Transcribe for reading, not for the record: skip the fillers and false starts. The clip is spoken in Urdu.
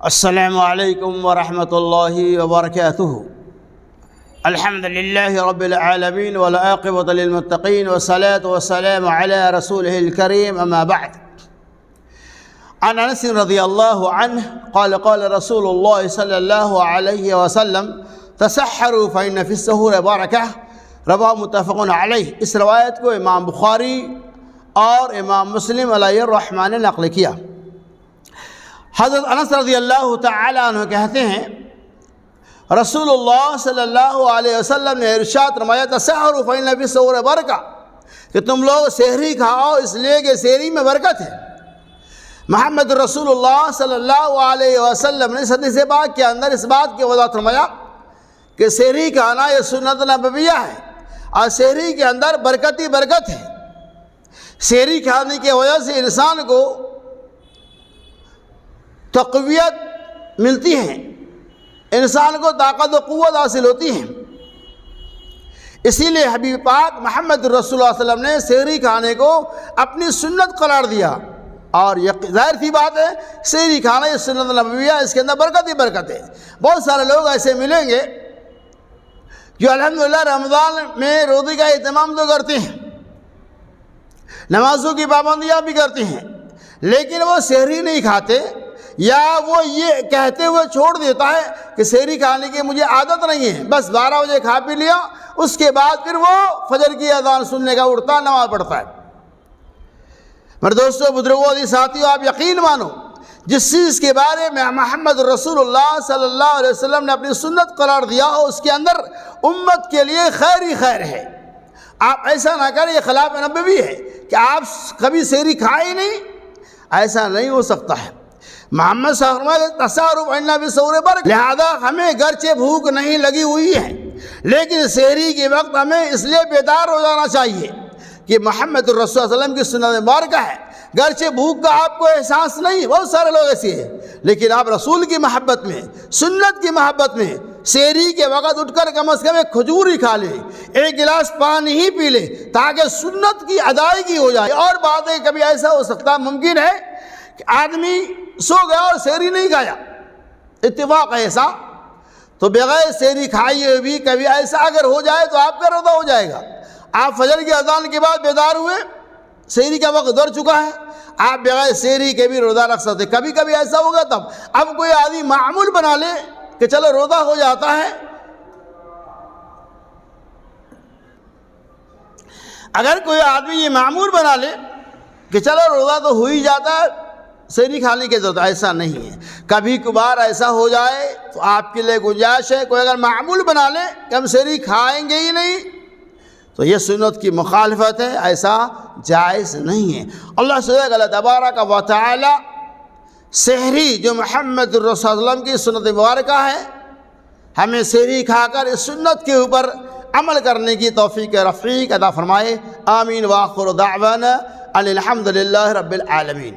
السلام علیکم ورحمۃ اللہ وبرکاتہ۔ الحمد للہ رب العالمین والعاقبۃ للمتقین والصلاة والسلام علی رسولہ الکریم اما بعد۔ عن انس رضی اللہ عنہ قال قال رسول اللہ صلی اللہ علیہ وسلم تسحروا فإن فی السحور برکہ، رواہ متفق علیہ۔ اس روایت کو امام بخاری اور امام مسلم علیہ الرحمٰن نے نقل کیا۔ حضرت انس رضی اللہ تعالی عنہ کہتے ہیں رسول اللہ صلی اللہ علیہ وسلم نے ارشاد فرمایا تسحروا فإن فی السحور برکہ، کہ تم لوگ سحری کھاؤ اس لیے کہ سحری میں برکت ہے۔ محمد رسول اللہ صلی اللہ علیہ وسلم نے حدیث پاک کے اندر اس بات کی وضاحت فرمایا کہ سحری کھانا یہ سنت نبویہ ہے اور سحری کے اندر برکت ہی برکت ہے۔ سحری کھانے کی وجہ سے انسان کو تقویت ملتی ہے، انسان کو طاقت و قوت حاصل ہوتی ہے۔ اسی لیے حبیب پاک محمد رسول اللہ علیہ وسلم نے سحری کھانے کو اپنی سنت قرار دیا، اور ظاہر سی بات ہے سحری کھانا یہ سنت نبویہ، اس کے اندر برکت ہی برکت ہے۔ بہت سارے لوگ ایسے ملیں گے جو الحمدللہ رمضان میں روزے کا اہتمام تو کرتے ہیں، نمازوں کی پابندیاں بھی کرتے ہیں، لیکن وہ سحری نہیں کھاتے، یا وہ یہ کہتے ہوئے چھوڑ دیتا ہے کہ سحری کھانے کی مجھے عادت نہیں ہے، بس 12 بجے کھا پی لیا، اس کے بعد پھر وہ فجر کی اذان سننے کا اٹھتا نماز پڑھتا ہے۔ میرے دوستو، بزرگوں اور ساتھیوں، آپ یقین مانو جس چیز کے بارے میں محمد رسول اللہ صلی اللہ علیہ وسلم نے اپنی سنت قرار دیا ہو اس کے اندر امت کے لیے خیر ہی خیر ہے۔ آپ ایسا نہ کریں، یہ خلاف نبوی ہے کہ آپ کبھی سحری کھائیں ہی نہیں، ایسا نہیں ہو سکتا ہے۔ محمد صلی اللہ علیہ وسلم تسحروا فإن فی السحور برکہ، لہذا ہمیں گرچہ بھوک نہیں لگی ہوئی ہے لیکن سحری کے وقت ہمیں اس لیے بیدار ہو جانا چاہیے کہ محمد رسول اللہ صلی اللہ علیہ وسلم کی سنت مبارکہ ہے۔ گرچہ بھوک کا آپ کو احساس نہیں، بہت سارے لوگ ایسے ہیں، لیکن آپ رسول کی محبت میں، سنت کی محبت میں سحری کے وقت اٹھ کر کم از کم ایک کھجور ہی کھا لے، ایک گلاس پانی ہی پی لے، تاکہ سنت کی ادائیگی ہو جائے۔ اور بات ہے کبھی ایسا ہو سکتا ممکن ہے کہ آدمی سو گیا اور سحری نہیں کھایا، اتفاق ایسا، تو بغیر سحری کھائیے بھی کبھی ایسا اگر ہو جائے تو آپ کا روزہ ہو جائے گا۔ آپ فجر کی اذان کے بعد بیدار ہوئے، سحری کا وقت گزر چکا ہے، آپ بغیر سحری کے بھی روزہ رکھ سکتے۔ کبھی کبھی ایسا ہوگا تب، اب کوئی آدمی معمول بنا لے کہ چلو روزہ ہو جاتا ہے، اگر کوئی آدمی یہ معمول بنا لے کہ چلو روزہ تو ہو ہی جاتا ہے، سحری کھانے کی ضرورت، ایسا نہیں ہے۔ کبھی کبھار ایسا ہو جائے تو آپ کے لیے گنجائش ہے، کوئی اگر معمول بنا لے کہ ہم سحری کھائیں گے ہی نہیں تو یہ سنت کی مخالفت ہے، ایسا جائز نہیں ہے۔ اللہ سبحانہ تبارک و تعالی سحری جو محمد رسول اللہ صلی اللہ علیہ وسلم کی سنت مبارکہ ہے، ہمیں سحری کھا کر اس سنت کے اوپر عمل کرنے کی توفیق رفیق عطا فرمائے۔ آمین۔ وآخر دعوانا ان الحمد للہ رب العالمین۔